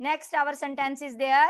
Next our sentence is there.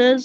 Does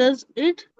does it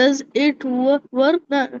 does it work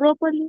properly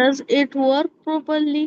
does it work properly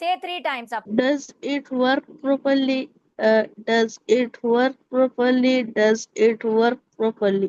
say 3 times up. does it work properly does it work properly does it work properly